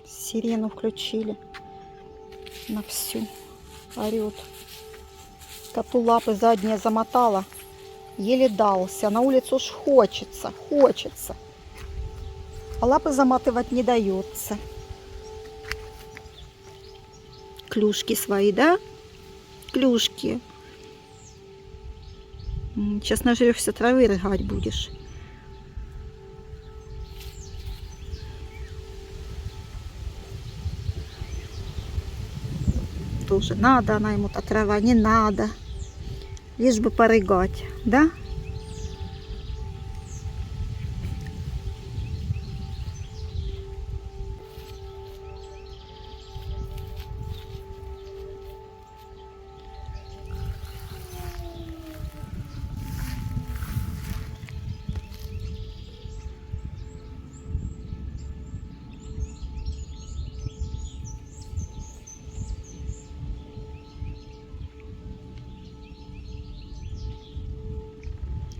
Сирену включили на всю. Орет. Коту лапы задние замотала. Еле дался. На улицу уж хочется. А лапы заматывать не дается. Клюшки свои, да? Клюшки. Сейчас нажрешься травы, рыгать будешь. Тоже надо она ему, та трава, не надо. Лишь бы порыгать, да?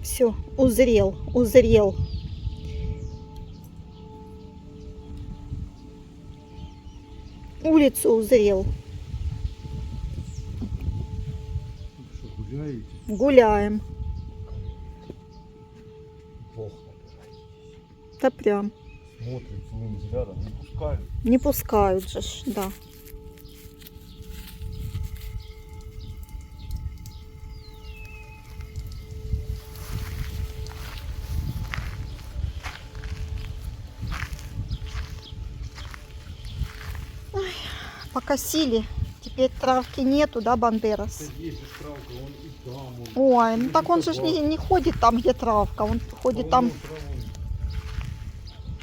Все, узрел. Улицу узрел. Что, гуляете? Гуляем. Плохо. Да прям. Смотрят своим взглядом, не пускают. Не пускают же, да. Ой, покосили. Теперь травки нету, да, Бандерас? Есть травка, он и там. Ой, ну так он же не ходит там, где травка. Он ходит там.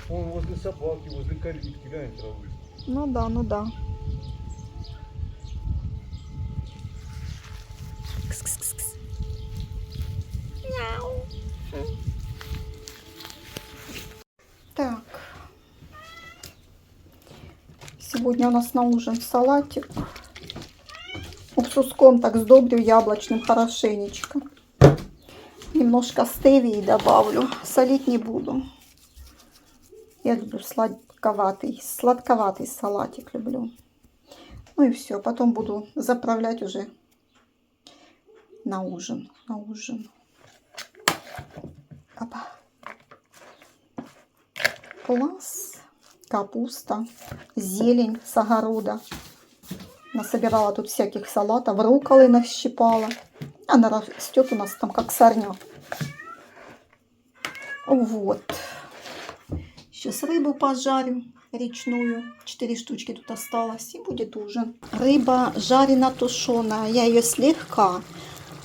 Он возле собаки, возле калитки, глянь, травы. Ну да, ну да. Кс-кс-кс-кс. Мяу. Так. Сегодня у нас на ужин салатик. Уксуском так сдобрю яблочным хорошенечко. Немножко стевии добавлю. Солить не буду. Я люблю сладковатый салатик люблю. Ну и все. Потом буду заправлять уже на ужин. Опа. Класс. Капуста. Зелень с огорода. Насобирала тут всяких салатов. Рукколы нащипала. Она растет у нас там как сорняк. Вот. Сейчас рыбу пожарю речную. 4 штучки тут осталось. И будет ужин. Рыба жарено-тушеная. Я ее слегка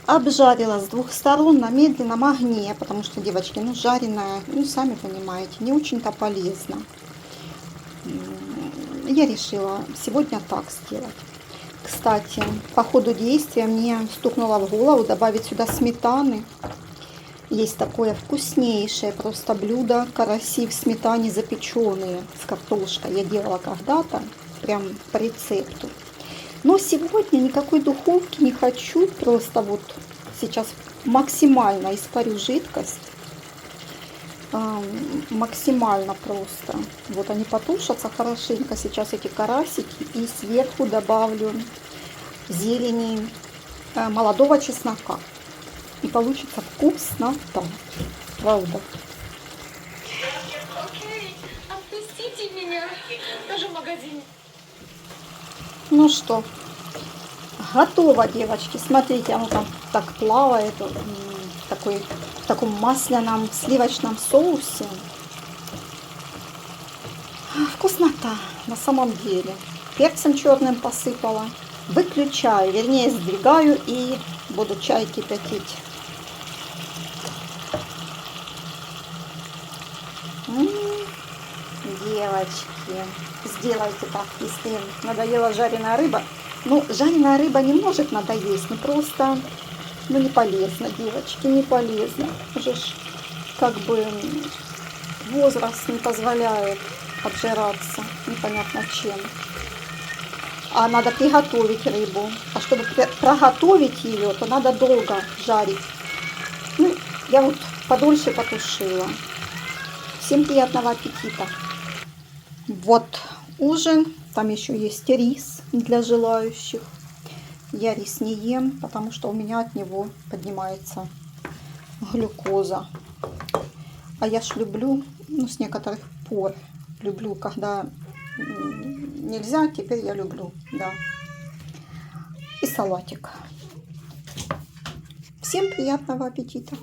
обжарила с 2 сторон на медленном огне. Потому что, девочки, ну жареная, ну сами понимаете, не очень-то полезно. Я решила сегодня так сделать. Кстати, по ходу действия мне стукнуло в голову добавить сюда сметаны. Есть такое вкуснейшее просто блюдо. Караси в сметане запеченные с картошкой. Я делала когда-то, прям по рецепту. Но сегодня никакой духовки не хочу. Просто вот сейчас максимально испарю жидкость. Максимально просто. Вот они потушатся хорошенько. Сейчас эти карасики. И сверху добавлю зелени молодого чеснока. И получится вкуснота. Правда. Окей, отпустите меня. Тоже в магазине. Ну что, готово, девочки. Смотрите, оно там так плавает. В таком масляном сливочном соусе. Вкуснота на самом деле. Перцем черным посыпала. Выключаю, вернее сдвигаю и буду чай кипятить. Девочки, сделайте так, если надоела жареная рыба. Ну, жареная рыба не может надоесть, просто, ну, не полезно, девочки, не полезно. Уже ж, как бы возраст не позволяет обжираться непонятно чем. А надо приготовить рыбу. А чтобы проготовить ее, то надо долго жарить. Ну, я вот подольше потушила. Всем приятного аппетита! Вот ужин. Там еще есть рис для желающих. Я рис не ем, потому что у меня от него поднимается глюкоза. А я ж люблю, ну, с некоторых пор люблю, когда нельзя, теперь я люблю, да. И салатик. Всем приятного аппетита!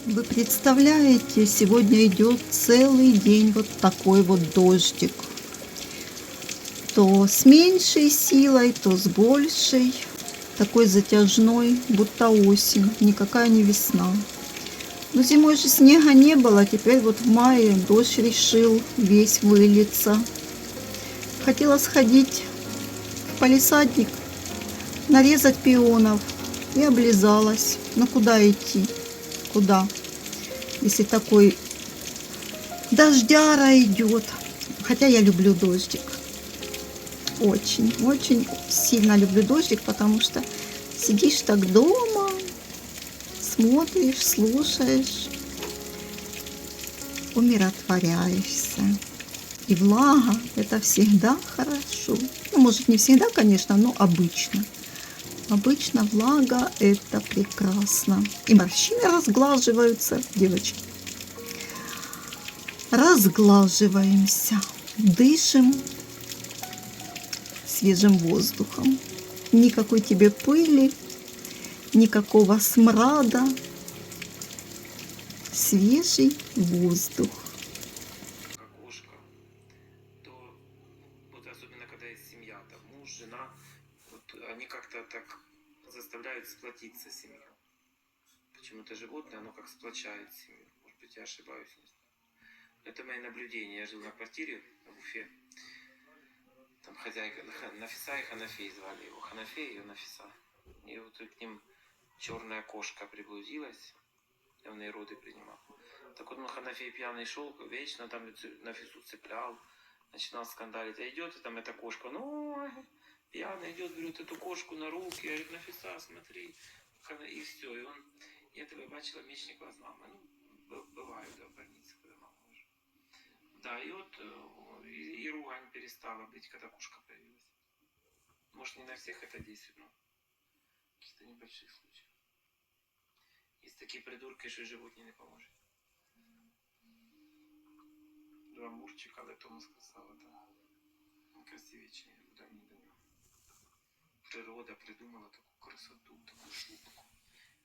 Вы представляете, сегодня идет целый день вот такой вот дождик. То с меньшей силой, то с большей. Такой затяжной, будто осень, никакая не весна. Но зимой же снега не было, теперь вот в мае дождь решил весь вылиться. Хотела сходить в палисадник, нарезать пионов и облизалась. Но куда идти? Куда? Если такой дождяра идет. Хотя я люблю дождик. Очень, очень сильно люблю дождик, потому что сидишь так дома, смотришь, слушаешь, умиротворяешься. И влага – это всегда хорошо. Ну, может, не всегда, конечно, но обычно. Обычно влага – это прекрасно. И морщины разглаживаются, девочки. Разглаживаемся, дышим свежим воздухом. Никакой тебе пыли, никакого смрада. Свежий воздух. Кошка, то вот особенно когда есть семья, там муж, жена, вот они как-то так заставляют сплотиться семью. Почему-то животное, оно как сплочает семью. Может быть, я ошибаюсь, не знаю. Это мои наблюдения. Я жил на квартире в Уфе. Там хозяйка, Нафиса и Ханафей звали его. Ханафей и Нафиса. И вот к ним черная кошка приблудилась. И он и роды принимал. Так вот, Ханафей пьяный шел, вечно там Нафису цеплял, начинал скандалить. А идет и там эта кошка, ну, пьяный идет, берет эту кошку на руки, говорит, Нафиса, смотри. И все, и он, я тебе бачила, меч не глазна. Ну, бываю, да, в больнице, когда мама уже. Да, и вот и ругань перестала быть, когда кошка появилась. Может, не на всех это действует, но какие-то небольшие случаи. Есть такие придурки, що животні не поможуть. Два мурчика, але тому сказала, там красивічні, куди мені до нього. Природа придумала таку красоту, таку шубку.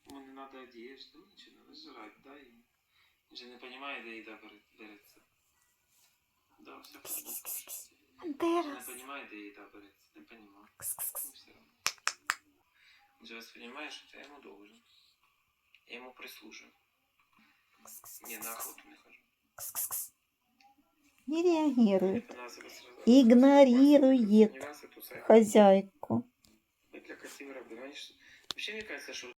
Йому не треба одежду, нічого, не жрать, дай їм. Він же не розуміє, де їда береться. Да, все правда. Він не розуміє, де їда береться, не розуміє. Ну, все одно. Він же воспринимає, що я йому должен. Я ему прислужу. Не, на охоту не хожу. Не реагирует, Не игнорирует раз эту сайку. хозяйку. Для красивой рабы. Вообще, мне кажется, что